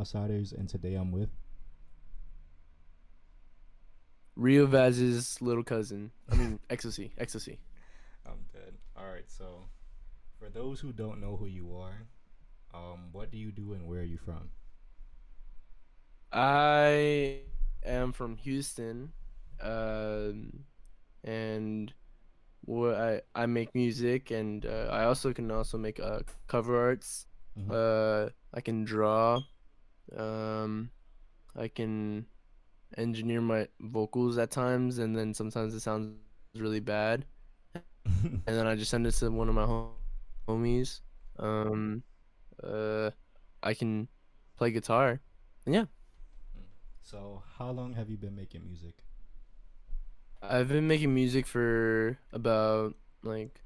Outsiders, and today I'm with. Rio Vaz's little cousin. I mean, EXOSSI. EXOSSI. I'm dead. All right, so for those who don't know who you are, what do you do and where are you from? I am from Houston, um, and I make music, and I also can also make cover arts. Mm-hmm. I can draw. Um, I can engineer my vocals at times, and then sometimes it sounds really bad, and then I just send it to one of my homies. Um, uh, I can play guitar. And yeah, So, how long have you been making music? I've been making music for about like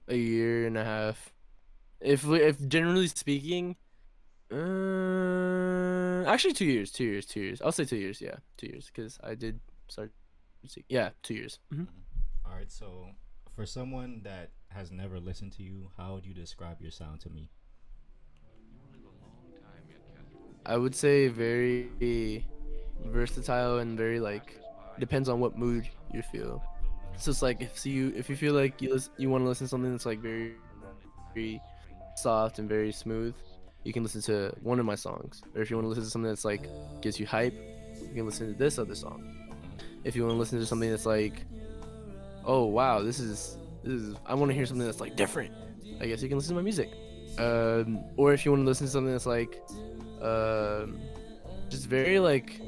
a year and a half. If generally speaking, actually 2 years, 2 years, 2 years. I'll say 2 years, yeah, 2 years, because I did start. Yeah, 2 years. Mhm. All right, so for someone that has never listened to you, how would you describe your sound to me? I would say very versatile and very like depends on what mood you feel. So it's like if you feel like you want to listen to something that's like very soft and very smooth, you can listen to one of my songs. Or if you want to listen to something that's like gives you hype, you can listen to this other song. If you want to listen to something that's like, oh wow, this is I want to hear something that's like different, I guess you can listen to my music. Or if you want to listen to something that's like um just very like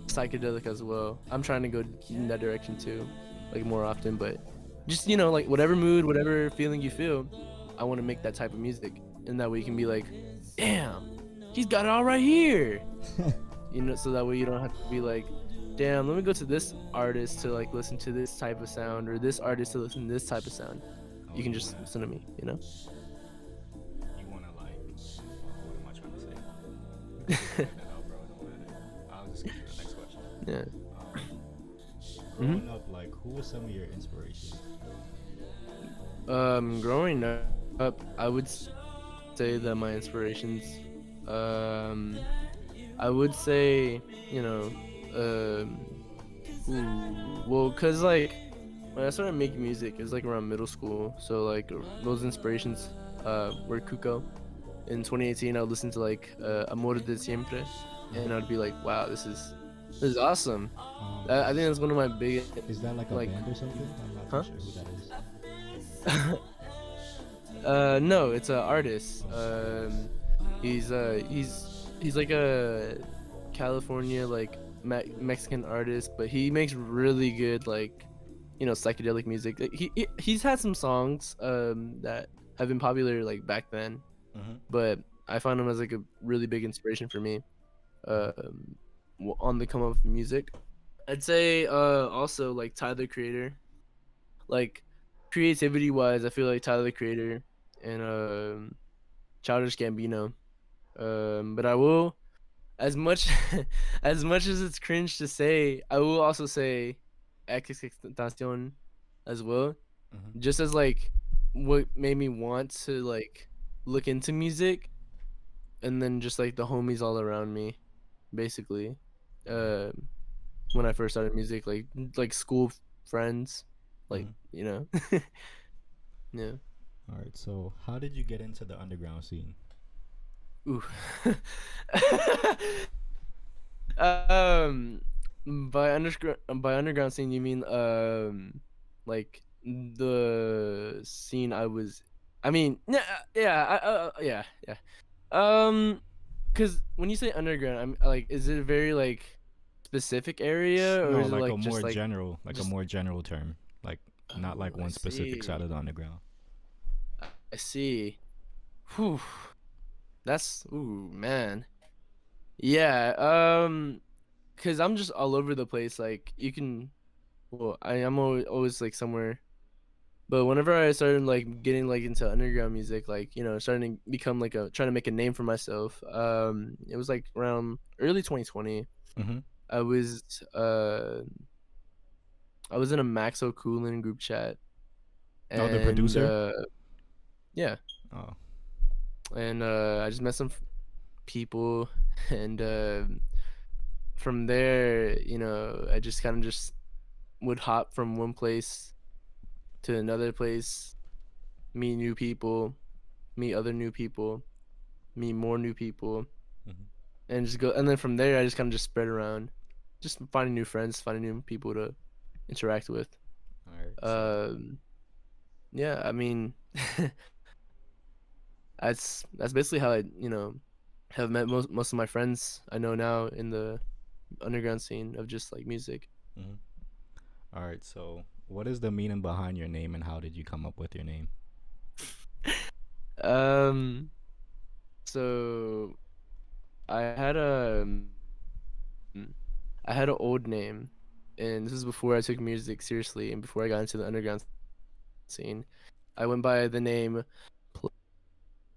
psychedelic as well. I'm trying to go in that direction too, like more often, but just like whatever mood, whatever feeling you feel, I want to make that type of music, and that way you can be like, damn, he's got it all right here, so that way you don't have to be like, damn, let me go to this artist to like listen to this type of sound, or this artist to listen to this type of sound. Oh, You can you just wanna, listen to me, you wanna like, what am I trying to say? You can figure that out, bro. Don't let it. I'll just get to the next question. Yeah. Um, hmm Growing up, like, who was some of your inspirations? Growing up, I would say that my inspirations, um, I would say, you know, well, cause like when I started making music, it was like around middle school. So like those inspirations, were Cuco. In 2018, I would listen to like Amor de Siempre, and I'd be like, wow, this is awesome. I think that's one of my big, Is that like a like, band or something? I'm not too huh? sure who that is. No, it's an artist. Oh, He's like a California like Mexican artist, but he makes really good like psychedelic music. Like, he's had some songs that have been popular like back then, mm-hmm. but I found him as like a really big inspiration for me um on the come of music. I'd say also like Tyler the Creator. Like creativity wise, I feel like Tyler the Creator and Childish Gambino. But I will, as much as much as it's cringe to say, I will also say XXXTentacion as well. Mm-hmm. Just as like what made me want to like look into music, and then just like the homies all around me, basically. Um, when I first started music, like school friends, like Mm-hmm. yeah. All right. So, how did you get into the underground scene? Ooh. Um, by underground scene, you mean like the scene I was. I mean, yeah, yeah, yeah, yeah. Um, because when you say underground, I'm like, is it a very like specific area, or No, is it like a like more general, just? term, like not Oh, like I one specific side see. of the underground. I see. Whew. That's ooh man. Yeah. Because I'm just all over the place. Like you can. Well, I'm always like somewhere. But whenever I started like getting like into underground music, like starting to become like a trying to make a name for myself. It was like around early 2020. Mm-hmm. I was uh I was in a Maxo Coolin group chat, Oh, the and producer. yeah, Oh. and I just met some. people, and from there, I just kind of just would hop from one place to another place, meet new people, meet other new people, meet more new people, Hmm. and just go. And then from there, I just kind of just spread around, just finding new friends, finding new people to interact with. All right. So. Um, yeah, I mean, that's basically how I have met most of my friends I know now in the underground scene of just like music. Hmm. All right. So, what is the meaning behind your name, and how did you come up with your name? Um, so I had I had an old name, and this is before I took music seriously and before I got into the underground scene. I went by the name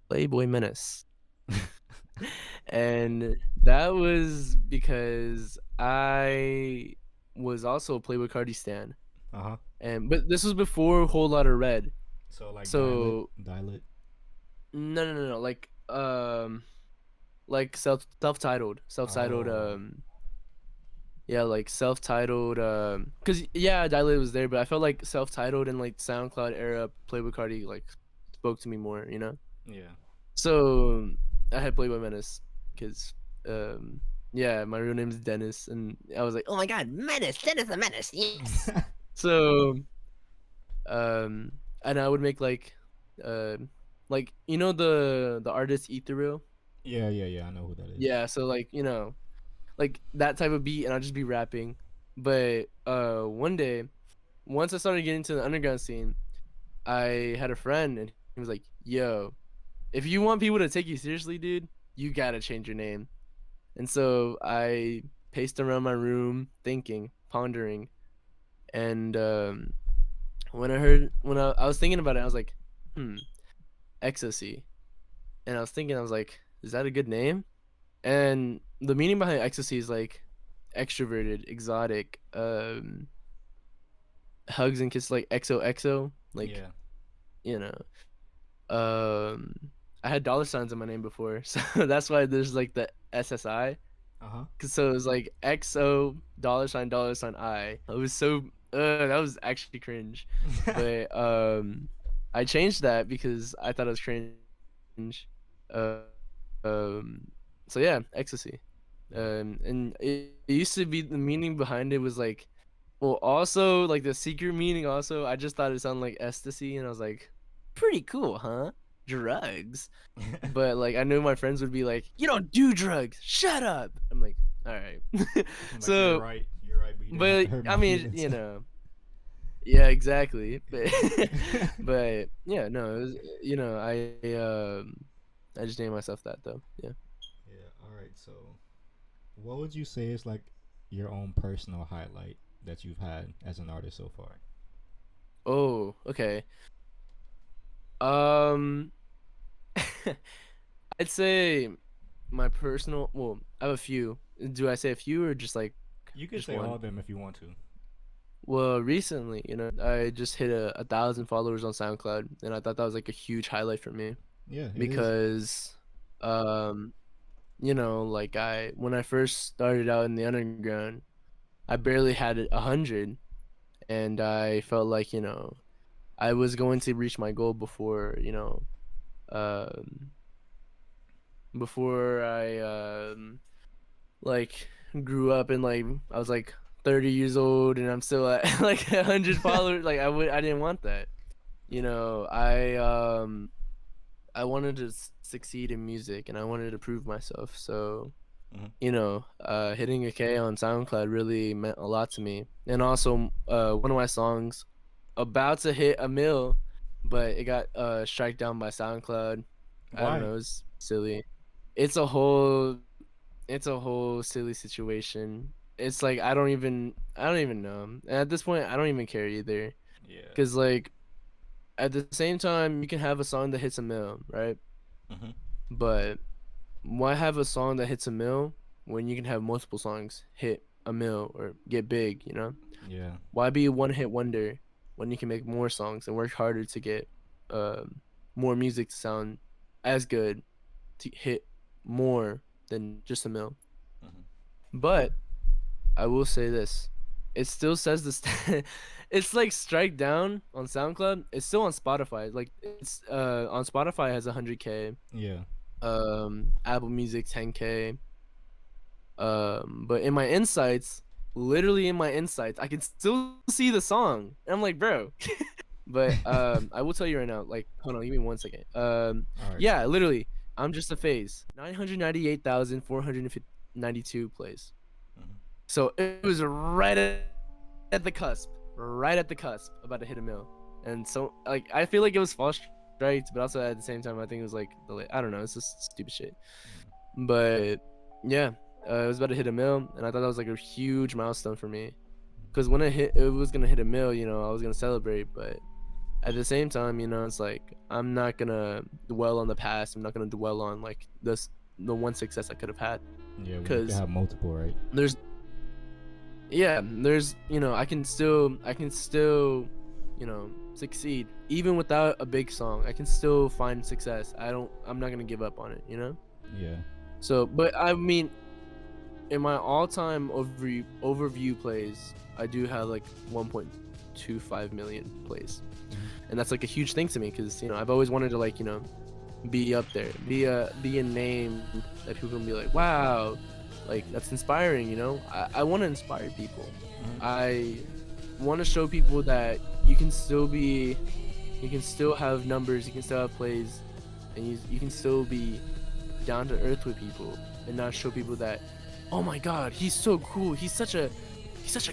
Playboy Menace. And that was because I was also a Playboy Cardi stan. Uh huh. And but this was before Whole Lotta Red. So like So dialect. no, like self-titled Oh. yeah, like self-titled cuz yeah, Dilate was there, but I felt like self-titled and like SoundCloud era Playboy Cardi like spoke to me more. Yeah. So I had Playboy Menace because yeah, my real name is Dennis, and I was like, oh my god, Menace, Dennis the Menace, yes. So and I would make uh like the artist Thorrill. Yeah, yeah, yeah. I know who that is. Yeah, so like like that type of beat, and I'll just be rapping. But one day, once I started getting into the underground scene, I had a friend, and he was like, "Yo, if you want people to take you seriously, dude, you gotta change your name." And so I paced around my room, thinking, pondering, and when I was thinking about it, I was like, EXOSSI. And I was thinking, I was like, is that a good name? And the meaning behind ecstasy is like extroverted, exotic, hugs and kisses, like XOXO, like Yeah. you know. Um, I had dollar signs in my name before, so that's why there's like the SSI. Uh huh. Cause so it was like XO dollar sign I. It was so that was actually cringe, but I changed that because I thought it was cringe. Um, so yeah, ecstasy. Yeah. And it used to be, the meaning behind it was like, well, also like the secret meaning. Also, I just thought it sounded like ecstasy, and I was like, pretty cool, huh? Drugs. But like I knew my friends would be like, "You don't do drugs. Shut up." I'm like, "All right." Like you're So, right. You're right, but you didn't have to but hurt I my mean, feelings. yeah, exactly. But Yeah. but yeah, no, it was, I just named myself that though. Yeah. Yeah. All right. So, what would you say is like your own personal highlight that you've had as an artist so far? Oh, okay. Um, I'd say my personal. Well, I have a few. Do I say a few or just like You could just say all one? of them if you want to. Well, recently, I just hit a thousand followers on SoundCloud, and I thought that was like a huge highlight for me Yeah, it is. because, um, like when I first started out in the underground, I barely had 100, and I felt like I was going to reach my goal um, before I like grew up and like I was like 30 years old and I'm still at like 100 followers. Like I didn't want that. You know, I wanted to succeed in music and I wanted to prove myself. So, Hmm. hitting a K on SoundCloud really meant a lot to me. And also, one of my songs about to hit a mil, but it got strike down by SoundCloud. I don't Why? know, it's silly. It's a whole it's a whole silly situation. It's like I don't even know. And at this point, I don't even care either. Yeah. Cause like at the same time, you can have a song that hits a mil, right? Hmm. But why have a song that hits a mil when you can have multiple songs hit a mil or get big? Yeah. Why be a one hit wonder when you can make more songs and work harder to get um more music to sound as good to hit more than just a mil. Mm-hmm. But I will say this. It still says this. It's like strike down on SoundCloud. It's still on Spotify. Like it's on Spotify it has 100K. Yeah. Apple Music 10K. But in my insights, literally in my insights, I can still see the song. And I'm like, bro. But I will tell you right now. Like, hold on, give me 1 second. All right. Yeah, literally, I'm just a phase. 998,492 plays. Mm-hmm. So it was right at the cusp, right at the cusp, about to hit a mil. And so, like, I feel like it was false strikes, but also at the same time, I think it was like I don't know, it's just stupid shit. But yeah, it was about to hit a mil, and I thought that was like a huge milestone for me. Because when it was gonna hit a mil, you know, I was gonna celebrate. But at the same time, you know, it's like I'm not gonna dwell on the past. I'm not gonna dwell on like the one success I could have had. Yeah, we can Because have multiple, right? there's there's you know I can still you know succeed even without a big song. I can still find success. I'm not gonna give up on it, you know. Yeah. So but I mean, in my all-time overview plays, I do have like 1.25 million plays. And that's like a huge thing to me, because you know I've always wanted to, like, you know, be up there, be a name that people can be like, wow, like that's inspiring, you know. I want to inspire people. I want to show people that you can still have numbers, you can still have plays, and you can still be down to earth with people, and not show people that, oh my god, he's so cool, he's such a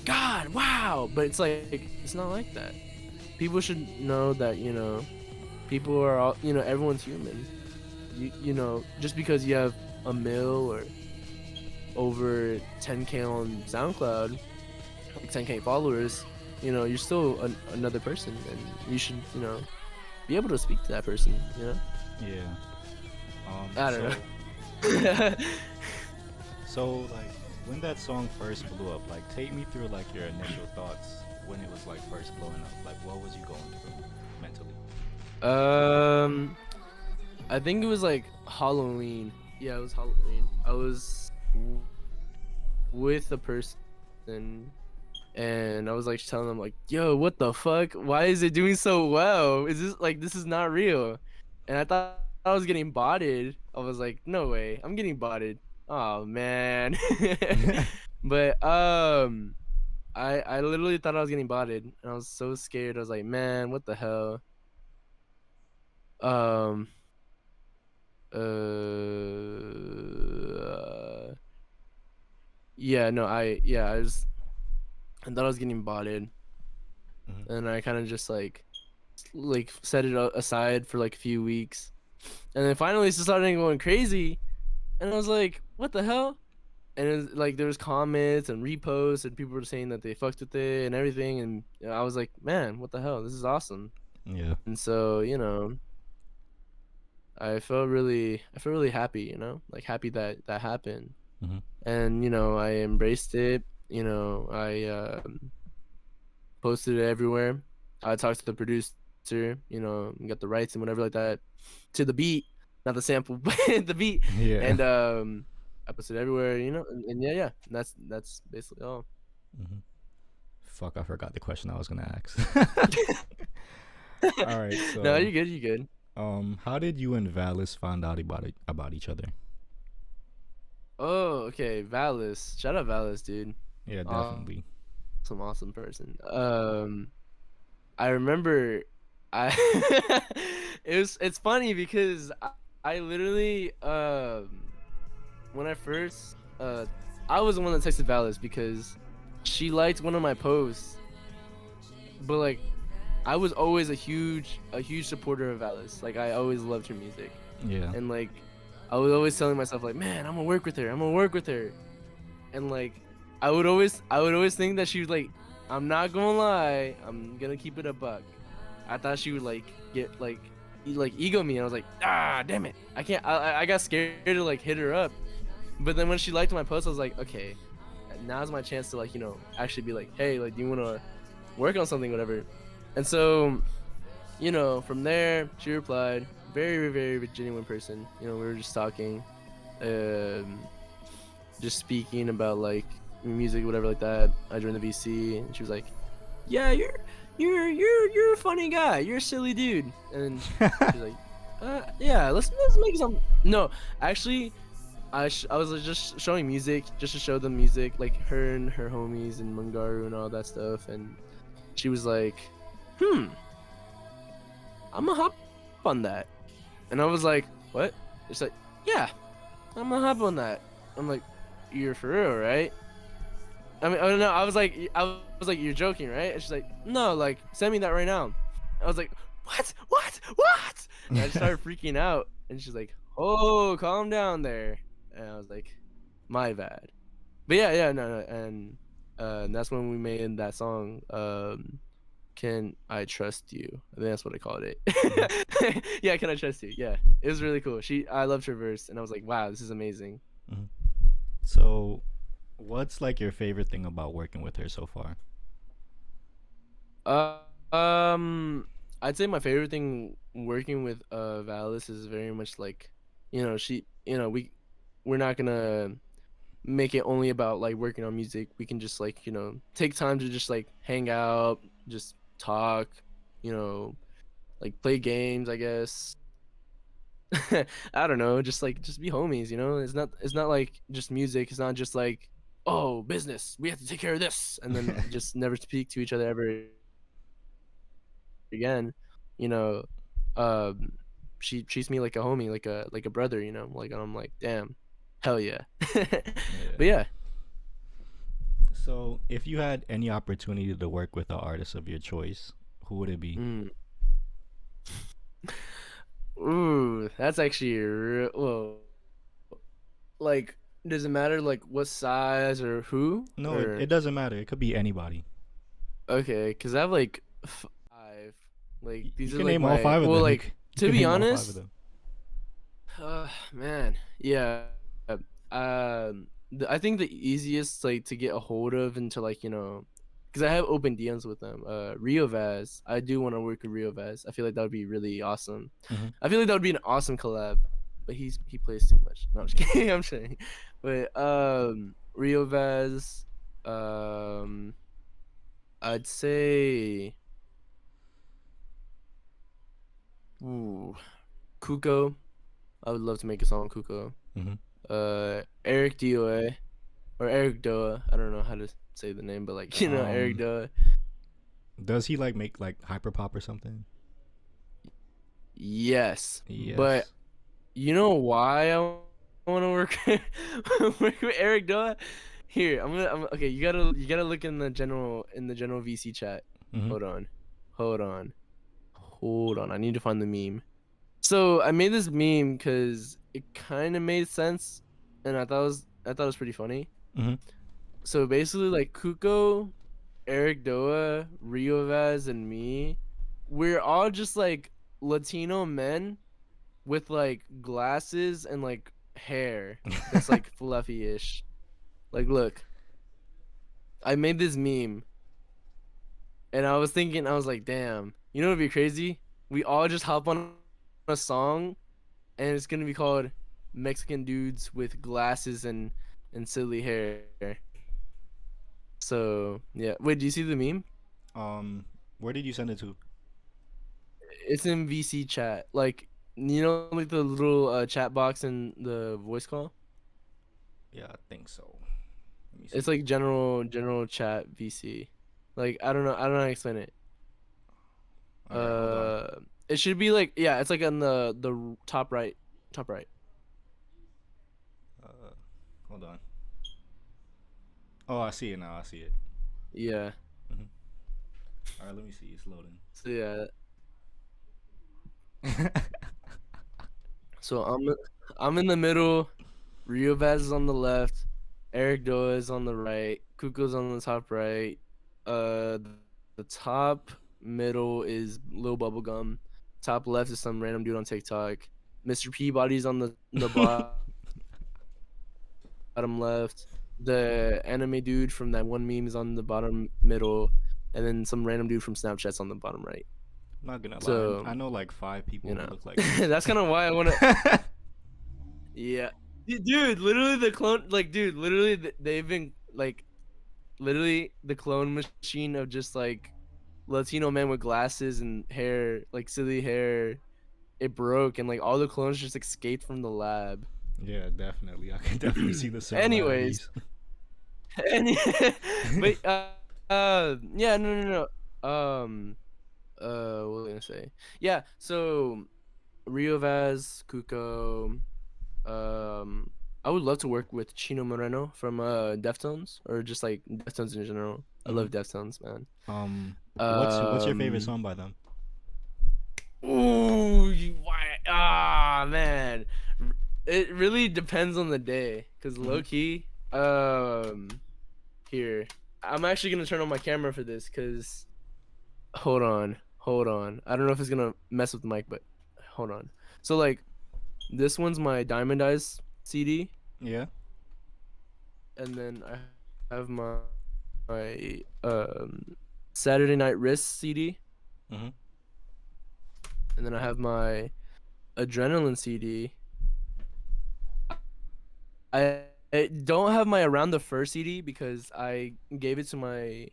god, wow. But it's like, it's not like that. People should know that, you know, people are all, you know, everyone's human. You know, just because you have a mil or over 10K on SoundCloud, like 10K followers, you know, you're still another person, and you should, you know, be able to speak to that person, you know. Yeah. I don't know. So like when that song first blew up, like take me through like your initial thoughts when it was like first blowing up. Like what was you going through mentally? I think it was like Halloween. Yeah, it was Halloween. I was with a person, and I was like telling them like, "Yo, what the fuck? Why is it doing so well? This is not real?" And I thought I was getting botted. I was like, "No way, I'm getting botted." Oh man. But I literally thought I was getting botted, and I was so scared. I was like, "Man, what the hell?" Um. Yeah. No. I thought I was getting botted, Mhm. and I kind of just like set it aside for like a few weeks, and then finally it started going crazy, and I was like, "What the hell?" And it was, like, there was comments and reposts, and people were saying that they fucked with it and everything, and I was like, "Man, what the hell? This is awesome." Yeah. And so, you know, I felt really happy, you know, like happy that that happened. Mm-hmm. And you know, I embraced it. You know, I posted it everywhere. I talked to the producer, you know, got the rights and whatever like that to the beat, not the sample, but the beat. Yeah. And I posted it everywhere, you know, and yeah, that's basically all. Mm-hmm. Fuck, I forgot the question I was gonna ask. All right, No, so you're good, you're good. how did you and Valis find out about each other? Oh, okay, Valis. Shout out Valis, dude. Yeah, Awesome, definitely. awesome person. I remember I it's funny because I literally when I first I was the one that texted Valis because she liked one of my posts, but like I was always a huge supporter of Valis. Like I always loved her music, Yeah. and like I was always telling myself like, man, I'm gonna work with her. I'm gonna work with her. And like I would always think that she was like, I'm not gonna lie, I'm gonna keep it a buck. I thought she would like get like ego me, and I was like, ah, damn it, I can't. I got scared to like hit her up. But then when she liked my post, I was like, okay, now's my chance to, like, you know, actually be like, hey, like, do you want to work on something, whatever. And so, you know, from there she replied, very, very, very genuine person, you know, we were just talking. um, just speaking about like music, whatever like that. I joined the VC, and she was like, "Yeah, you're a funny guy. You're a silly dude." And she's like, "Yeah, let's make some." No, actually, I was like, just showing music, just to show them music, like her and her homies and Mungaru and all that stuff, and she was like, I'm gonna hop on that," and I was like, "What?" It's like, "Yeah, I'm gonna hop on that." I'm like, "You're for real, right?" I mean, I don't know. I was like, "You're joking, right?" And she's like, "No, like, send me that right now." I was like, "What?" And I just started freaking out. And she's like, "Oh, calm down there." And I was like, "My bad." But yeah, no, and that's when we made that song. Can I trust you? I think that's what I called it. Mhm. Yeah, can I trust you? Yeah, it was really cool. I loved her verse, and I was like, "Wow, this is amazing." Mhm. So, what's like your favorite thing about working with her so far? Uh, um, I'd say my favorite thing working with Valis is very much like, we're not gonna make it only about like working on music. We can just like, take time to just like hang out, just talk, you know, like play games, I guess. I don't know, just be homies. It's not like just music. It's not just like, oh, business. We have to take care of this, and then just never speak to each other ever again. You know, um, she treats me like a homie, like a brother. Like I'm like, damn, hell yeah. Yeah. But yeah, So, if you had any opportunity to work with an artist of your choice, who would it be? mm. Ooh, that's actually real. Well, like, does it matter like what size or who No, it or doesn't matter. It could be anybody. okay? Because I have like five. Like You these are can like name all my five of well, them. like You to can be name all five of honest, them. man, yeah. I think the easiest like to get a hold of and to like because I have open DMs with them. Rio Vaz, I do want to work with Rio Vaz. I feel like that would be really awesome. Hmm. I feel like that would be an awesome collab. But he plays too much. No, I'm just kidding. I'm kidding. But Rio Vaz, um, I'd say, ooh, Cuco. I would love to make a song with Cuco. Hmm. Eric Doa or Eric Doa. I don't know how to say the name, but like Eric Um, Doa. does he like make like hyperpop or something? Yes, but Yes. you know why I want to work work with Eric Doa? Here, okay. You gotta look in the general VC chat. Hmm. Hold on, hold on, hold on. I need to find the meme. So I made this meme because it kind of made sense, and I thought it was pretty funny. Hmm. So basically, like Cuco, Eric Doa, Rio Vaz, and me, we're all just like Latino men with like glasses and like hair that's like fluffy-ish. Like, look, I made this meme, and I was thinking, I was like, damn, what'd be crazy? We all just hop on a song, and it's gonna be called Mexican Dudes with Glasses and Silly Hair. So yeah, wait, do you see the meme? um, where did you send it to? It's in VC chat, like like the little chat box in the voice call. Yeah, I think so. Let me It's see. like general chat VC. Like I don't know how to explain it. All right, hold on. Uh, it should be like, yeah, it's like on the top right, top right. Uh, hold on. Oh, I see it now. I see it. Yeah. Hmm. All right, let me see. It's loading. So yeah. So I'm in the middle. Rio Vaz is on the left. Eric Doa is on the right. Kuko's on the top right. The top middle is Lil Bubblegum. Top left is some random dude on TikTok. Mr. Peabody's on the bottom left. The anime dude from that one meme is on the bottom middle, and then some random dude from Snapchat's on the bottom right. I'm not gonna lie. So I know like five people who look like this. that's kind of why I want to. Yeah. Dude, literally the clone, like, dude, literally they've been like, literally the clone machine of just like Latino men with glasses and hair, like silly hair. It broke, and like all the clones just escaped from the lab. Yeah, definitely. I can definitely see the Anyways, similarities. any, but yeah, no. What was I gonna say? Yeah, so Rio Vaz, Cuco, um, I would love to work with Chino Moreno from Deftones, or just like Deftones in general. I Hmm. love Deftones, man. What's your favorite Um, song by them? ooh, why? Ah, man. It really depends on the day, cause Hmm. low key, here, I'm actually gonna turn on my camera for this, cause hold on. I don't know if it's gonna mess with the mic, but hold on. So like, this one's my Diamond Eyes CD, Yeah. and then I have my Saturday Night Wrist CD, Hmm. and then I have my Adrenaline CD. I don't have my Around the Fur CD because I gave it to my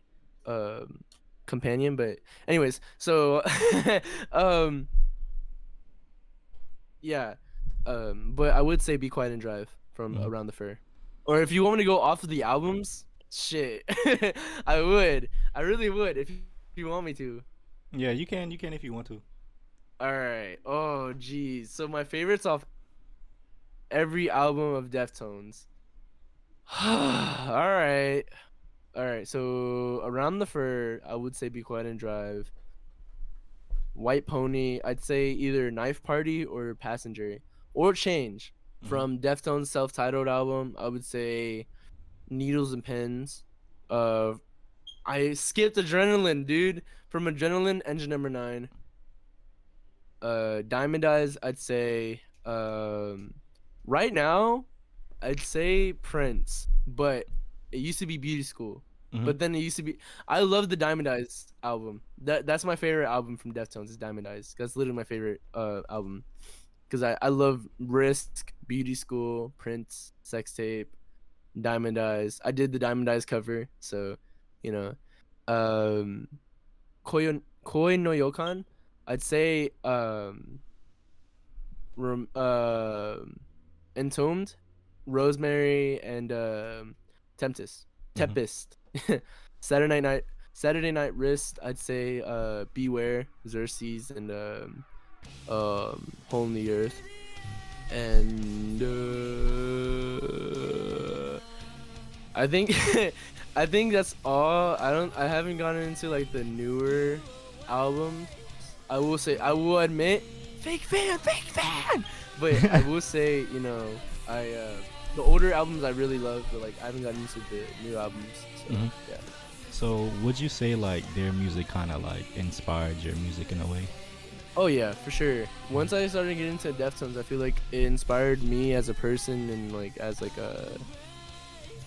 um companion, but anyways, so um yeah. But I would say Be Quiet and Drive from Hmm. Around the Fur. Or if you want me to go off of the albums, shit. I would. I really would if you want me to. Yeah, you can. You can if you want to. All right. Oh, geez. So my favorites off every album of Deftones. All right. All right. So Around the Fur, I would say Be Quiet and Drive. White Pony, I'd say either Knife Party or Passenger, or Change. Hmm. From Deftones' self-titled album, I would say Needles and Pens. Uh, I skipped Adrenaline, dude. From Adrenaline, Engine Number 9. Diamond Eyes, I'd say right now, I'd say Prince, but it used to be Beauty School. Hmm. But then it used to be. I love the Diamond Eyes album. That's my favorite album from Deftones is Diamond Eyes. That's literally my favorite album because I love Risk, Beauty School, Prince, Sex Tape, Diamond Eyes. I did the Diamond Eyes cover, so you know, um, Koi no Yokan. I'd say rem, Entombed, Rosemary, and Tempest. Hmm. Tempest. Saturday night. Saturday Night Wrist. I'd say Beware, Xerxes, and Hole in the Earth. And I think I think that's all. I haven't gotten into like the newer albums. I will admit, fake fan. But I will say, I the older albums I really love, but like I haven't gotten into the new albums. So Hmm. yeah. So, would you say like their music kind of like inspired your music in a way? Oh yeah, for sure. Once I started getting into Deftones, I feel like it inspired me as a person and like as like a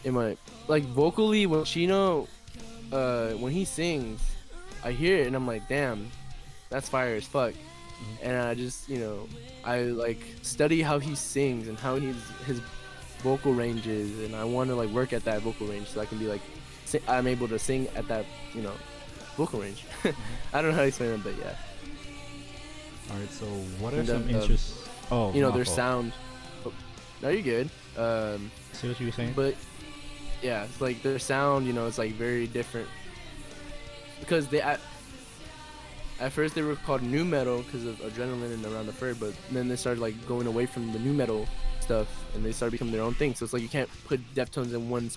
in my like vocally when Chino when he sings, I hear it and I'm like, damn, that's fire as fuck. Hmm. And I just I like study how he sings and how his vocal range is, and I want to like work at that vocal range so I can be like I'm able to sing at that vocal range. Hmm. I don't know how to explain it, but yeah. All right. So, what are And some interests? Oh, my their fault. sound. Oh, no, you're good. See what you were saying? But yeah, it's like their sound. It's like very different because at first they were called new metal because of Adrenaline and Around the Fur, but then they started like going away from the new metal stuff and they started becoming their own thing. So it's like you can't put Deftones in one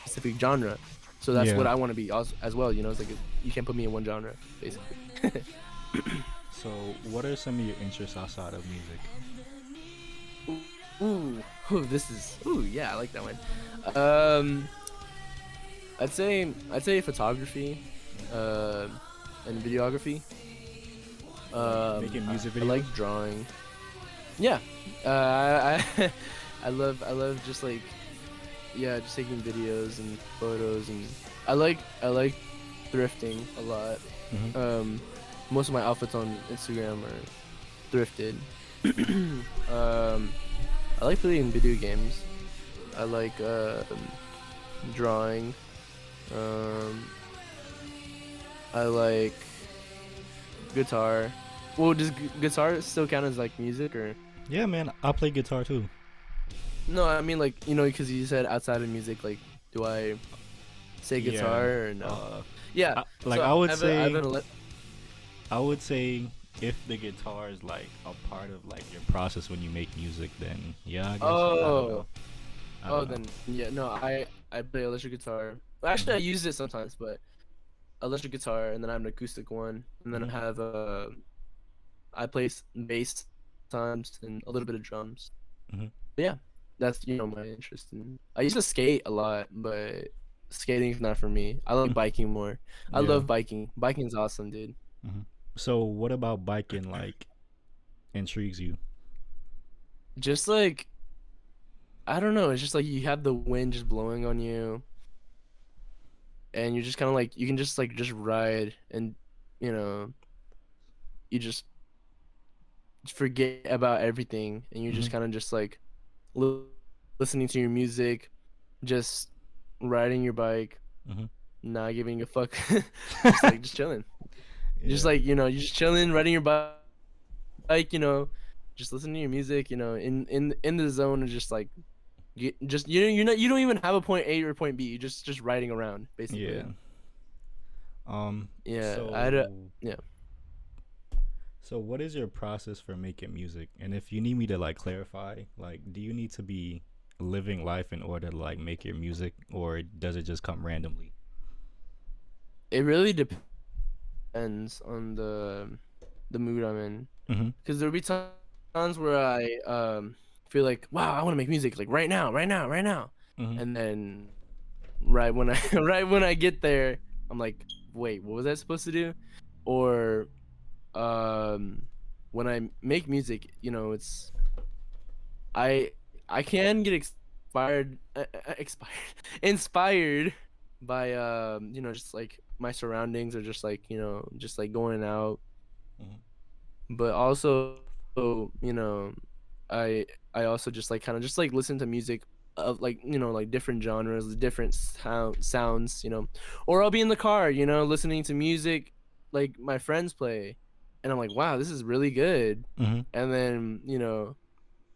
specific genre. So that's Yeah. what I want to be as well. It's like you can't put me in one genre basically. So, what are some of your interests outside of music? Ooh, yeah, I like that one. Um, I'd say photography, uh, and videography. Like making music I like videos? drawing. Yeah, I I love just like just taking videos and photos, and I like thrifting a lot. Hmm. Um, most of my outfits on Instagram are thrifted. I like playing video games. I like drawing. Um, I like guitar. Well, does guitar still count as like music or? Yeah, man, I play guitar too. No, I mean like because you said outside of music. Like, do I say Yeah. guitar or no? Yeah. Like So I would I have say, an I would say if the guitar is like a part of like your process when you make music, then yeah, I guess. I don't know. Oh. I Oh, don't know. then yeah. No, I play electric guitar. Well, actually, I Mhm. use it sometimes, but electric guitar, and then I have an acoustic one, and then I Mhm. have I play bass times and a little bit of drums. Mhm. But yeah, that's my interest in. I used to skate a lot, but skating's not for me. I like Mhm. biking more. I Yeah. love biking. Biking's awesome, dude. Mhm. So what about biking like intrigues you? Just like I don't know, it's just like you have the wind just blowing on you, and you're just kind of like you can just ride, and you know you just forget about everything, and you're just Mhm. kind of just like li- listening to your music, just riding your bike, Mhm. not giving a fuck, just chilling, just Yeah. like you're just chilling, riding your bike, just listening to your music, in the zone, and just like just you don't even have a point A or point B, you're just riding around basically. Yeah. Um. Yeah, I had a So yeah. So what is your process for making music? And if you need me to like clarify, like do you need to be living life in order to like make your music or does it just come randomly? It really depends on the mood I'm in. Mhm. Because there'll be times where I feel like, wow, I want to make music like right now, right now, right now. Mhm. And then right when I right when I get there, I'm like, wait, what was I supposed to do? Or um when I make music, it's I I can get expired inspired by just like my surroundings, or just like just like going out, Mhm. but also you know i I also just like kind of just like listen to music of like like different genres, different sounds, or I'll be in the car, listening to music like my friends play, and I'm like, wow, this is really good. Mhm. And then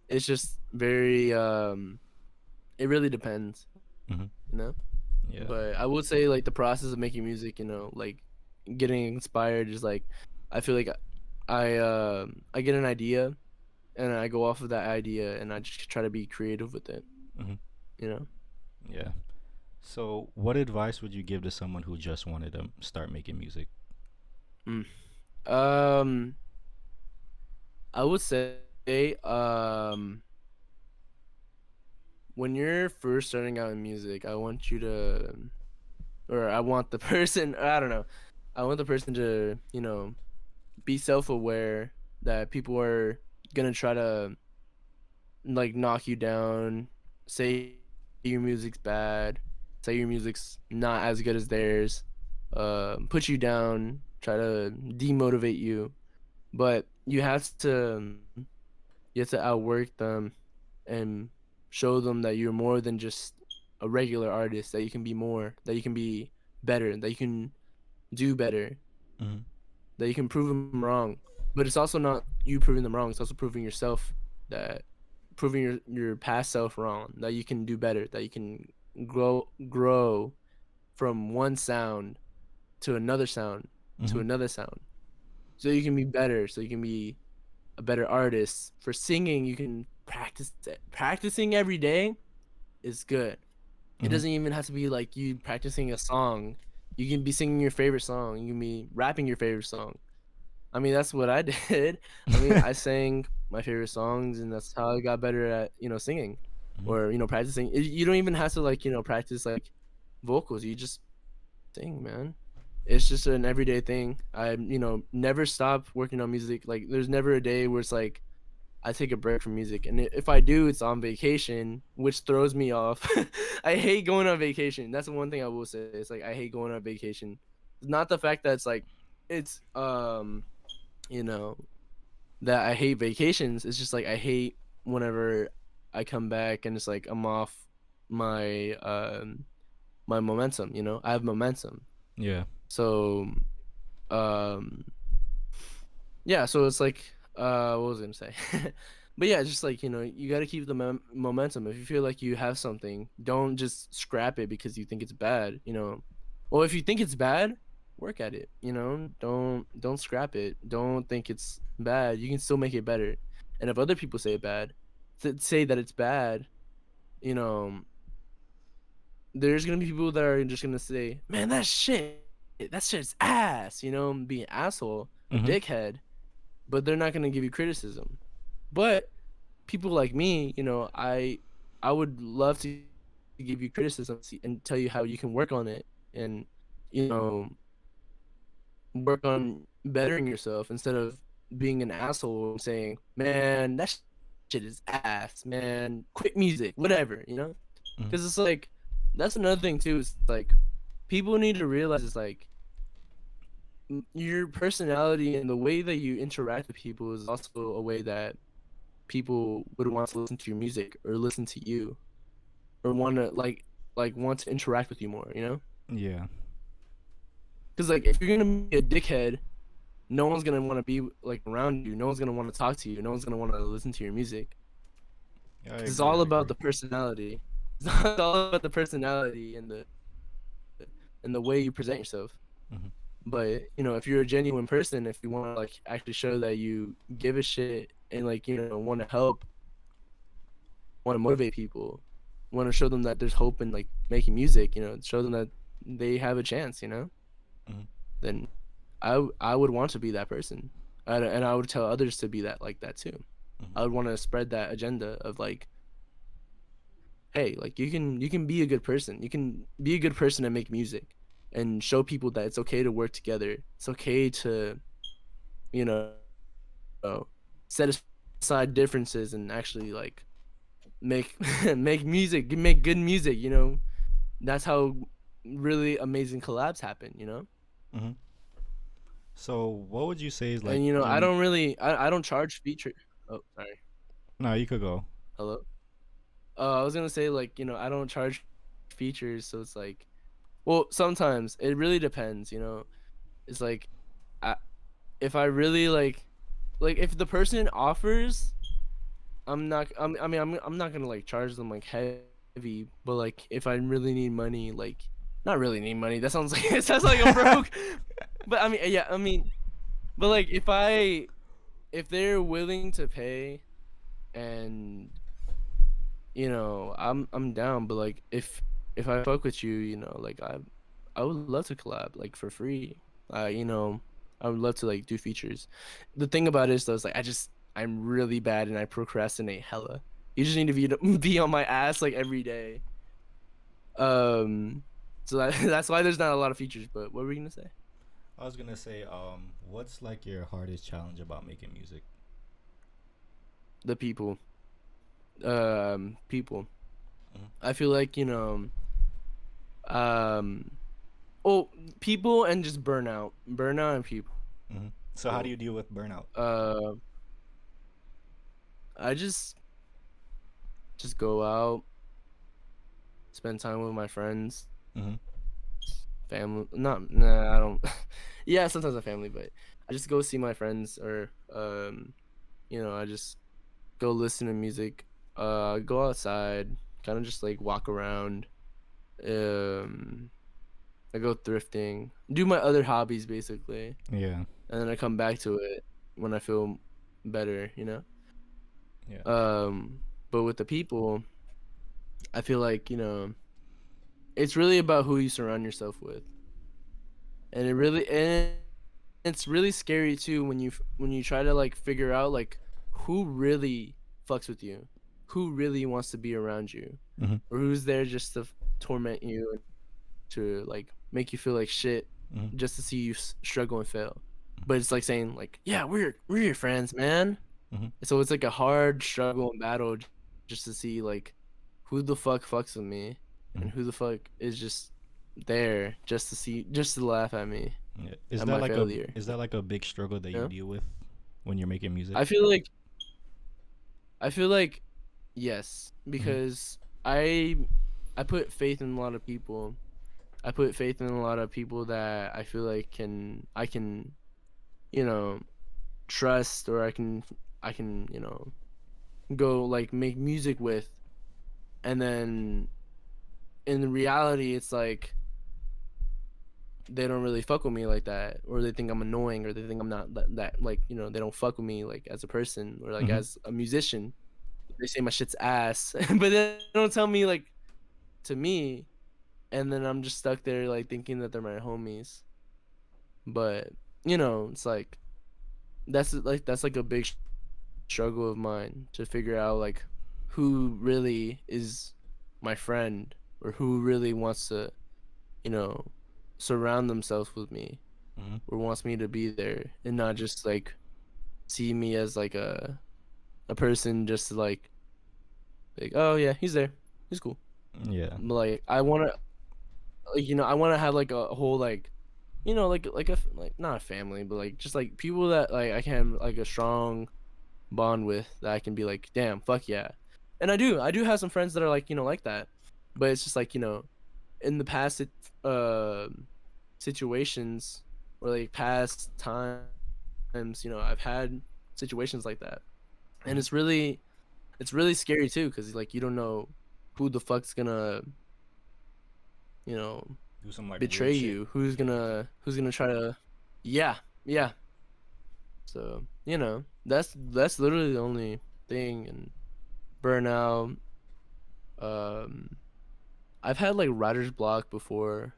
it's just very it really depends, Mhm. you know Yeah. but I would say like the process of making music, like getting inspired is like, I feel like I get an idea, and I go off of that idea, and I just try to be creative with it, Mhm. you know. Yeah. So what advice would you give to someone who just wanted to start making music? Mm. Um, I would say when you're first starting out in music, I want you to, or I want the person, I don't know, I want the person to, be self-aware that people are gonna try to like knock you down, say your music's bad, say your music's not as good as theirs, put you down, try to demotivate you. But you have to outwork them and show them that you're more than just a regular artist, that you can be more, that you can be better, that you can do better, Mhm. that you can prove them wrong. But it's also not you proving them wrong, it's also proving yourself, that proving your past self wrong, that you can do better, that you can grow from one sound to another sound to Mhm. another sound, so you can be better, so you can be a better artist. For singing, you can practice it. Practicing every day is good. It Mhm. doesn't even have to be like you practicing a song. You can be singing your favorite song, you can be rapping your favorite song. I mean, that's what I did. I mean, I sang my favorite songs, and that's how I got better at, singing, Mhm. or, practicing. You don't even have to like, practice like vocals. You just sing, man. It's just an everyday thing. I, never stop working on music. Like, there's never a day where it's like I take a break from music, and if I do, it's on vacation, which throws me off. I hate going on vacation. That's the one thing I will say. It's like I hate going on vacation. Not the fact that it's like it's you know that I hate vacations. It's just like I hate whenever I come back and it's like I'm off my my momentum, you know? I have momentum. Yeah. So um yeah, so it's like what was I gonna say? But yeah, it's just like, you know, you got to keep the momentum. If you feel like you have something, don't just scrap it because you think it's bad, you know. Well, if you think it's bad, work at it, you know. Don't scrap it. Don't think it's bad. You can still make it better. And if other people say it bad, say that it's bad, you know, there's gonna be people that are just gonna say, "Man, that shit's ass," you know, be an asshole, a Mhm. dickhead, but they're not gonna give you criticism. But people like me, you know, I would love to give you criticism and tell you how you can work on it and you know work on bettering yourself instead of being an asshole and saying, "Man, that shit is ass, man. Quit music, whatever," you know? Mhm. Because it's like that's another thing too. It's like people need to realize it's like your personality and the way that you interact with people is also a way that people would want to listen to your music or listen to you or want to want to interact with you more, you know? Yeah. Because like if you're gonna be a dickhead, no one's gonna want to be like around you. No one's gonna want to talk to you. No one's gonna want to listen to your music. I Because it's agree. all I about agree. the personality. It's all about the personality and the way you present yourself. Mhm. But you know, if you're a genuine person, if you want to like actually show that you give a shit and like you know want to help, want to motivate people, want to show them that there's hope in like making music, you know, show them that they have a chance, you know, Mhm. then I would want to be that person, and I would tell others to be that like that too. Mhm. I would want to spread that agenda of like, hey, like you can be a good person, you can be a good person and make music, and show people that it's okay to work together. It's okay to you know set aside differences and actually like make make music, make good music. You know, that's how really amazing collabs happen, you know? Mhm. So, what would you say is like And you know, your? I don't really I don't charge feature. Oh, sorry. No, you could go. Hello. I was gonna say like you know I don't charge features, so it's like well sometimes it really depends. You know, it's like I, if I really like if the person offers, I mean I'm not gonna like charge them like heavy, but like if I really need money, like not really need money. That sounds like it sounds like I'm broke. But I mean yeah, I mean but like if they're willing to pay and you know I'm down, but like if I fuck with you, you know, like I would love to collab like for free. You know, I would love to like do features. The thing about it is though, is like I'm really bad and I procrastinate hella. You just need to be on my ass like every day. Um, so that's why there's not a lot of features. But what were we gonna say? I was gonna say, what's like your hardest challenge about making music? The people, people. Mhm. I feel like you know, um, oh, people and just burnout and people. Mhm. So, how do you deal with burnout? Uh, I just go out, spend time with my friends, Mhm. family. Not nah, I don't. Yeah, sometimes my family, but I just go see my friends or you know, I just go listen to music. Go outside, kind of just like walk around. Um, I go thrifting, do my other hobbies basically, Yeah. and then I come back to it when I feel better, you know. Yeah. But with the people, I feel like you know it's really about who you surround yourself with, and it's really scary too when you try to like figure out like who really fucks with you, who really wants to be around you, Mhm. or who's there just to torment you and to like make you feel like shit Mhm. just to see you struggle and fail. But it's like saying like, yeah, we're your friends, man. Mhm. So it's like a hard struggle and battle just to see like who the fuck fucks with me and Mhm. who the fuck is just there just to laugh at me Yeah. at my failure. Is that like a big struggle that You you know? deal with? when you're making music? I feel like yes, Mm-hmm. because I put faith in a lot of people. I put faith in a lot of people that I feel like I can, you know, trust, or I can, go like make music with. And then in reality it's like they don't really fuck with me like that, or they think I'm annoying, or they think I'm not that like, they don't fuck with me like as a person, or like Mm-hmm. as a musician. They say my shit's ass, but they don't tell me like to me, and then I'm just stuck there like thinking that they're my homies. But it's like that's like a big struggle of mine to figure out like who really is my friend, or who really wants to, you know, surround themselves with me, Mm-hmm. or wants me to be there, and not just like see me as like a person just to like, oh yeah, he's there, he's cool. Yeah. Like I want to, like, I want to have like a whole like, like not a family, but like just like people that like I can have like a strong bond with, that I can be like, damn, fuck yeah. And I do have some friends that are like, like that. But it's just like, in the past uh situations, or like past times, I've had situations like that. And Mm-hmm. it's really scary too, because like you don't know who the fuck's gonna, you know, Do some like betray weird shit. you, who's gonna try to, yeah, yeah. So, that's literally the only thing. And burnout, um I've had like writer's block before,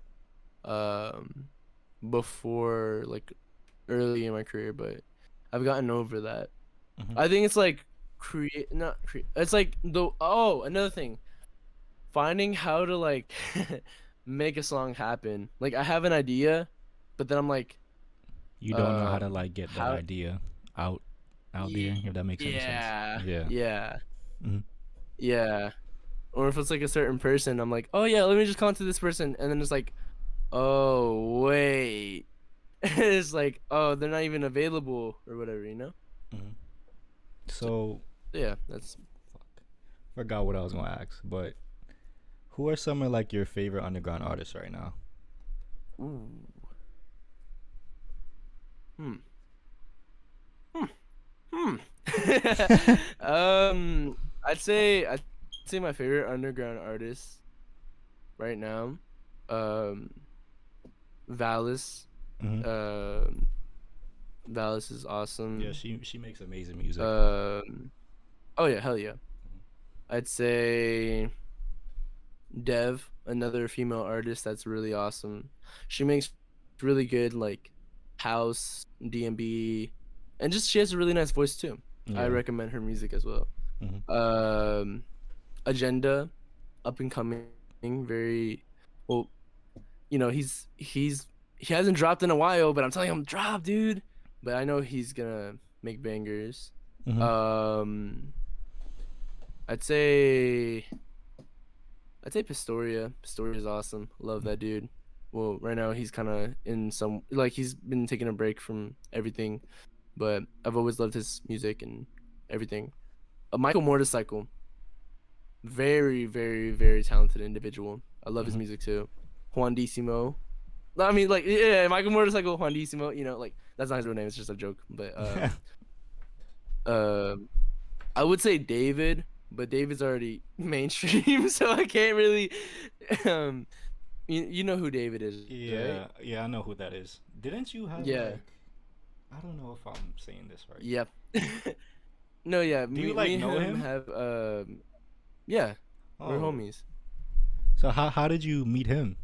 um like early in my career, but I've gotten over that. Mm-hmm. I think it's like create not create it's like the another thing, finding how to like make a song happen. Like I have an idea, but then I'm like, You don't know how to like get that how idea out out there, if that makes any sense. yeah, Yeah. yeah, Mm-hmm. yeah. Or if it's like a certain person, I'm like, oh yeah, let me just contact this person, and then it's like, oh wait, it's like, oh, they're not even available or whatever. Mm-hmm. So So, yeah, that's fuck, forgot what I was gonna ask, but who are some of like your favorite underground artists right now? ooh, hmm, hmm, hmm. I'd say my favorite underground artist right now, um, Valis. Mm-hmm. Um, Valis is Yeah, awesome. she makes amazing music. Um, oh yeah, hell yeah. I'd say Dev, another female artist that's really awesome. She makes really good like house, D&B, and just she has a really nice voice too. I Yeah. recommend her music as well. Mm-hmm. Um, Agenda, up and coming, very well. He hasn't dropped in a while, but I'm telling him drop, dude. But I know he's gonna make bangers. Mm-hmm. Um, I'd say Pistoria. Pistoria is awesome. Love that dude. Well, right now he's kind of in some like he's been taking a break from everything, but I've always loved his music and everything. Michael Motorcycle, very very very talented individual. I love his Mm-hmm. music too. Juan Dissimo. I mean, like, yeah, Michael Motorcycle, Juan Dissimo. Like that's not his real name. It's just a joke. But um, I would say David, but David's already mainstream, so I can't really. Um, you know who David is, right? Yeah, yeah, I know who that is. Didn't you have Yeah. like, I don't know if I'm saying this right. Yep. No, yeah. Do you Me like and know him him? have yeah, we're Oh, homies. so how did you meet him?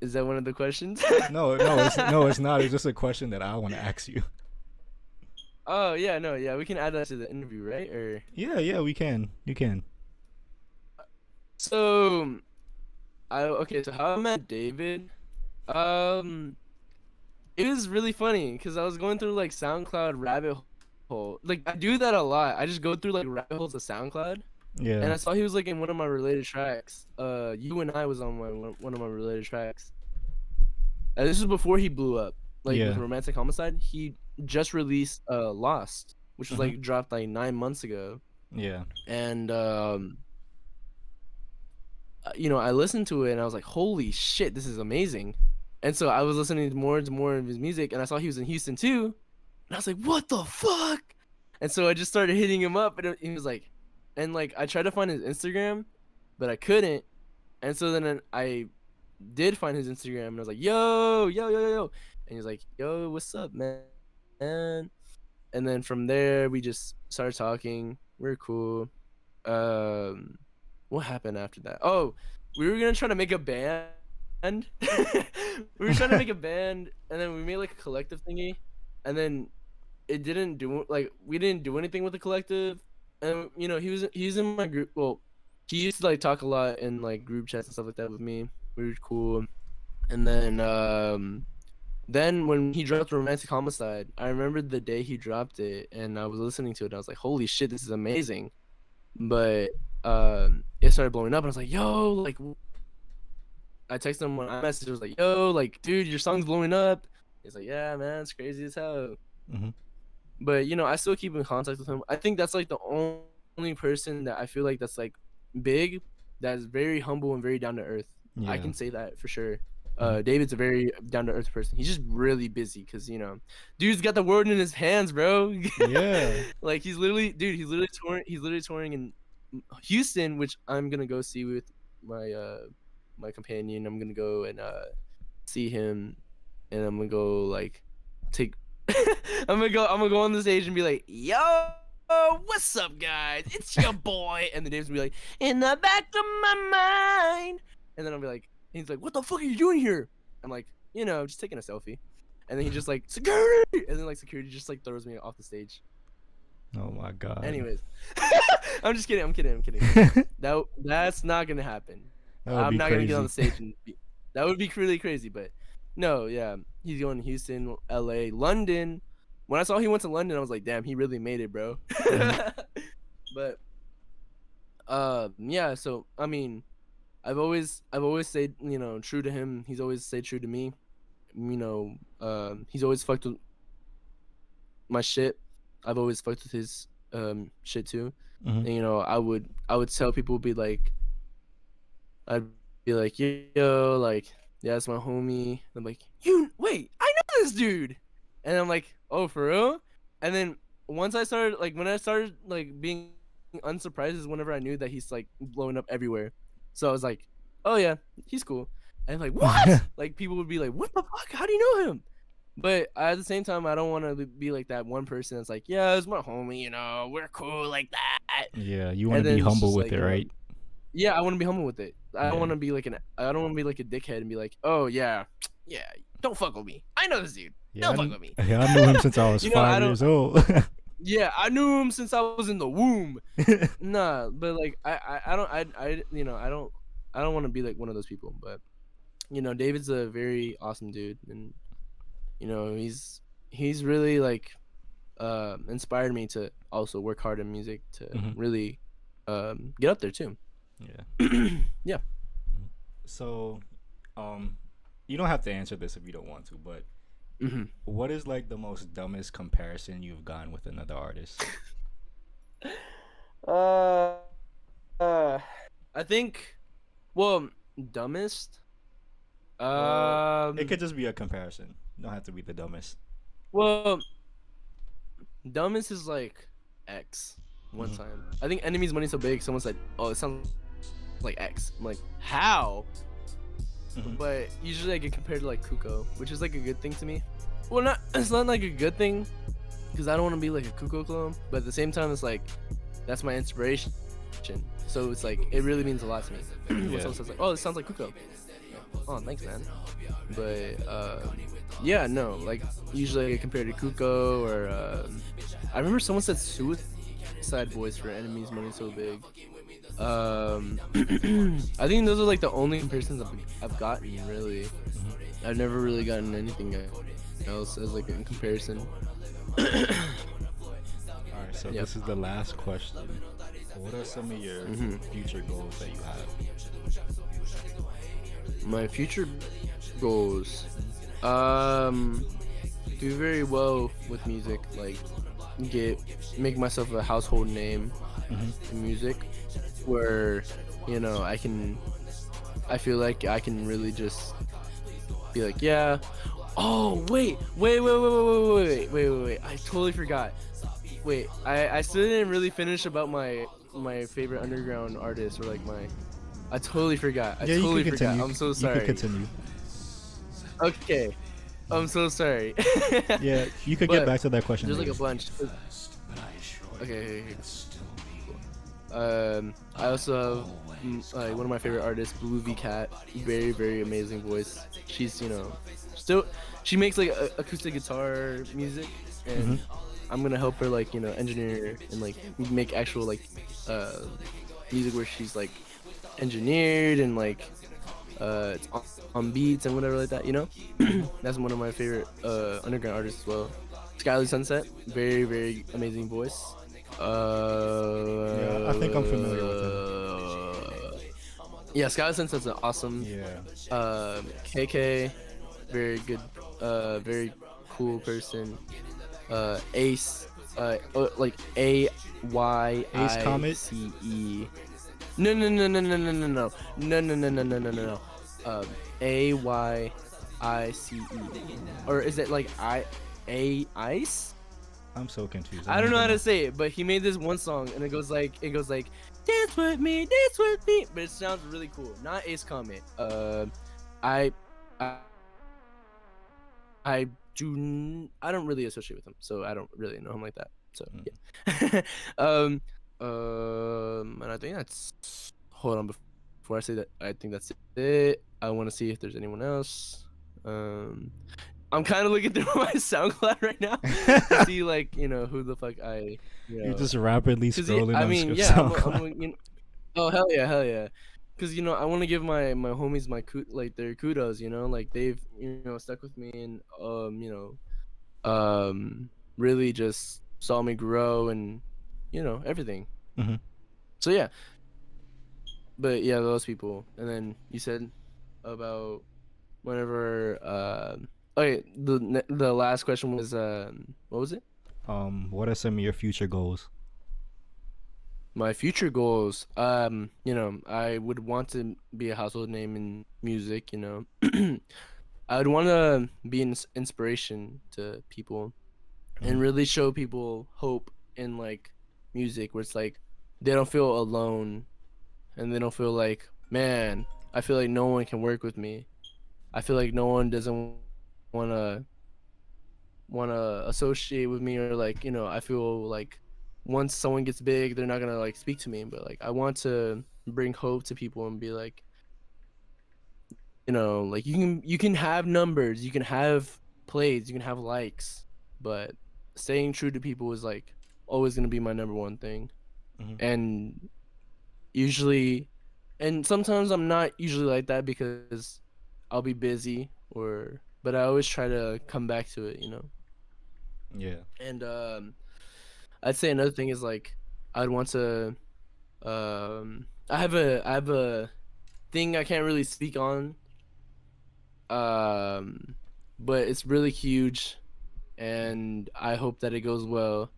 Is that one of the questions? No, no, it's not. It's just a question that I want to ask you. Oh yeah, no, yeah. We can add that to the interview, right? Or Yeah, yeah, we can. You can. so okay. So how I met David? Um, it was really funny because I was going through like SoundCloud rabbit hole. Like I do that a lot. I just go through like rabbit holes of SoundCloud, and Yeah, I saw he was like in one of my related tracks. You and I was on one of my related tracks. And this was before he blew up, like with yeah. Romantic Homicide. just released Lost, which was Mhm. like dropped like 9 months ago, Yeah. and you know, I listened to it and I was like, holy shit, this is amazing. And so I was listening to more of his music, and I saw he was in Houston too, and I was like, what the fuck? And so I just started hitting him up, and he was like, and like I tried to find his Instagram, but I couldn't. And so then I did find his Instagram, and I was like, yo, yo, yo, yo, yo. And he's like, yo, what's up, man? And then from there, we just started talking. We are cool. Um, what happened after that? Oh, we were gonna try to make a band. We were trying to make a band, and then we made like a collective thingy, and then it didn't do like we didn't do anything with the collective. And you know, he's in my group. Well, he used to like talk a lot in like group chats and stuff like that with me. We were cool. And then when he dropped Romantic Homicide, I remember the day he dropped it, and I was listening to it, and I was like, holy shit, this is amazing. But it started blowing up, and I was like, yo, like I texted him when I messaged, I was like, yo, like, dude, your song's blowing up. He's like, yeah, man, it's crazy as hell. Mhm. But you know, I still keep in contact with him. I think that's like the only person that I feel like that's like big, that's very humble and very down to earth. I Yeah. can say that for sure. Mhm. David's a very down to earth person. He's just really busy because you know, dude's got the world in his hands, bro. Yeah. Like he's literally, dude, he's literally touring. He's literally touring in Houston, which I'm gonna go see with my my companion. I'm gonna go and see him, and I'm gonna go like take. I'm gonna go on the stage and be like, yo, what's up, guys? It's your boy. And the Dave's gonna be like, in the back of my mind. And then I'll be like, he's like, what the fuck are you doing here? I'm like, you know, just taking a selfie. And then he just like, security. And then like security just like throws me off the stage. Oh my god. Anyways, I'm just kidding. I'm kidding. That's not gonna happen. That would I'm be not gonna get on the crazy. stage and that would be really crazy. But no, yeah, he's going to Houston, L.A., London. When I saw he went to London, I was like, damn, he really made it, bro. Mhm. But yeah. So I mean, I've always stayed, you know, true to him. He's always stayed true to me. You know, he's always fucked with my shit. I've always fucked with his shit too. Mhm. And, you know, I would tell people, be like, I'd be like, yo, like, yeah, it's my homie. I'm like, you wait, I know this dude. And I'm like, oh, for real? And then once I started, like, when I started like being unsurprised is whenever I knew that he's like blowing up everywhere. So I was like, oh yeah, he's cool. And like, what? Like people would be like, what the fuck? How do you know him? But at the same time, I don't want to be like that one person that's like, yeah, it's my homie, you know, we're cool like that. Yeah, you want to And be then it's humble just with like, it, you know, right? yeah, I want to be humble with it. I don't Yeah. want to be like I don't want to be like a dickhead and be like, oh yeah, yeah, don't fuck with me. I know this dude. Yeah, Don't fuck with me. yeah, I knew him since I was You know, I 5 don't. years old. Yeah, I knew him since I was in the womb. Nah, but like I don't you know, I don't want to be like one of those people. But you know, David's a very awesome dude, and you know, he's really like inspired me to also work hard in music to Mhm. really get up there too. Yeah. Yeah. So, um, you don't have to answer this if you don't want to, but Hmm. what is like the most dumbest comparison you've gotten with another artist? Uh, uh, I think, well, dumbest. Well, it Um, could just be a comparison. Don't have to be the dumbest. well, dumbest is like X. One Mhm. time, I think Enemy's Money So Big. Someone said, "Oh, it sounds like X." I'm like, how? Mhm. But usually I get compared to like Cuco, which is like a good thing to me. Well, not it's not like a good thing because I don't want to be like a Cuco clone, but at the same time, it's like that's my inspiration. So it's like it really means a lot to me when Yeah. someone says like, "Oh, it sounds like Cuco." Oh, thanks, man. But yeah, no, like usually I get compared to Cuco or I remember someone said Suicide Boys for Enemies Money So Big. I think those are like the only comparisons I've gotten really. I've never really gotten anything else as like in comparison. All right. So Yep. this is the last question. What are some of your future goals that you have? My future goals. Um, do very well with music, like get make myself a household name Hmm. in music, where I feel like I can really just be like, yeah. Oh wait! I totally forgot. Wait, I still didn't really finish about my favorite underground artist, or like my. I totally forgot. I Yeah, you could totally forgot. continue. I'm so You could sorry. continue. Okay, I'm so sorry. Yeah, you could get But back to that question there's like later. a bunch. Okay, I also have like one of my favorite artists, Blue V Cat. Very, very amazing voice. She's still she makes like acoustic guitar music, Hmm. and I'm gonna help her like engineer and like make actual like uh music where she's like engineered and like it's on beats and whatever like that. Hmm. That's one of my favorite underground artists as well. Skyly Sunset, very, very amazing voice. Yeah, I think I'm familiar with him. Yeah, Skyly Sunset's an awesome. Yeah. KK, very good, very cool person. Ace, like Ace Comet. AYICE. No. AYICE, or is it like ice? I'm so confused. I I don't don't know how even to know. say it, but he made this one song and it goes like dance with me, but it sounds really cool. Not Ace Comet. I I I I don't really associate with him, so I don't really know him like that. So Mm. yeah. um and I think that's. Hold on, before I say that, I think that's it. I want to see if there's anyone else. Um, I'm kind of looking through my SoundCloud right now to see like who the fuck You're just rapidly cause scrolling I on mean yeah SoundCloud. oh hell yeah, cause I want to give my homies like their kudos, like they've stuck with me and really just saw me grow and everything. Hmm. So yeah, but yeah, those people. And then you said about whenever okay, the last question was what was it? What are some of your future goals? My future goals. I would want to be a household name in music. I would want to be an inspiration to people and Hmm. really show people hope in like music, where it's like they don't feel alone and they don't feel like, man, I feel like no one can work with me. I feel like no one doesn't wanna associate with me, or like I feel like once someone gets big they're not gonna like speak to me, but like I want to bring hope to people and be like like you can have numbers, you can have plays, you can have likes, but staying true to people is like always gonna be my number one thing. Hmm. And usually, and sometimes I'm not usually like that because I'll be busy, or but I always try to come back to it. Yeah. And I'd say another thing is like I'd want to I have a thing I can't really speak on, um but it's really huge, and I hope that it goes well,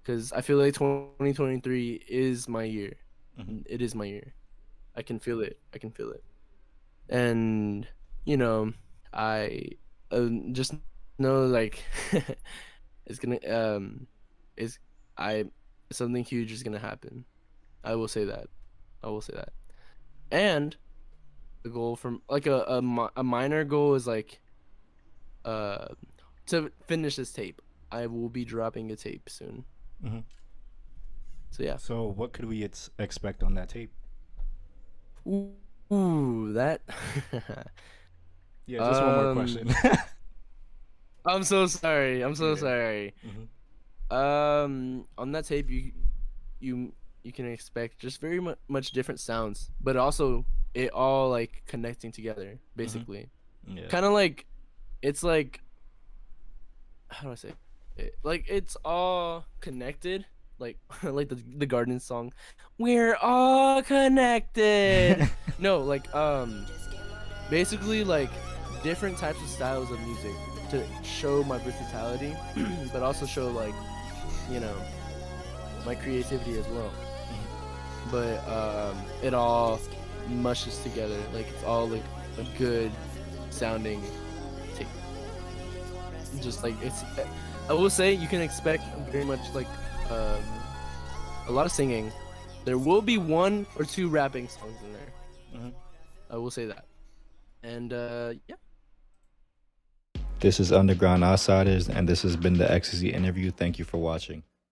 because I feel like 2023 is my year. Hmm. It is my year. I can feel it. I can feel it. And you know I just know like it's gonna it's I something huge is gonna happen. I will say that. I will say that. And the goal from like a minor goal is like uh to finish this tape. I will be dropping a tape soon. Hmm. So yeah. So, what could we expect on that tape? Ooh, that. Yeah, just one more um, question. I'm so sorry. I'm so Yeah. sorry. Hmm. On that tape, you you can expect just very much different sounds, but also it all like connecting together, Hmm. basically. Yeah. Kind of like it's like, how do I say it? Like it's all connected, like like the Garden song, "We're all connected." No, like basically like different types of styles of music to show my versatility, but also show like, you know, my creativity as well. But it all mushes together, like it's all like a good sounding tape. Just like it's, I will say you can expect very much like a lot of singing. There will be 1 or 2 rapping songs in there. I will say that. And yeah. This is Underground Outsiders, and this has been the EXOSSI Interview. Thank you for watching.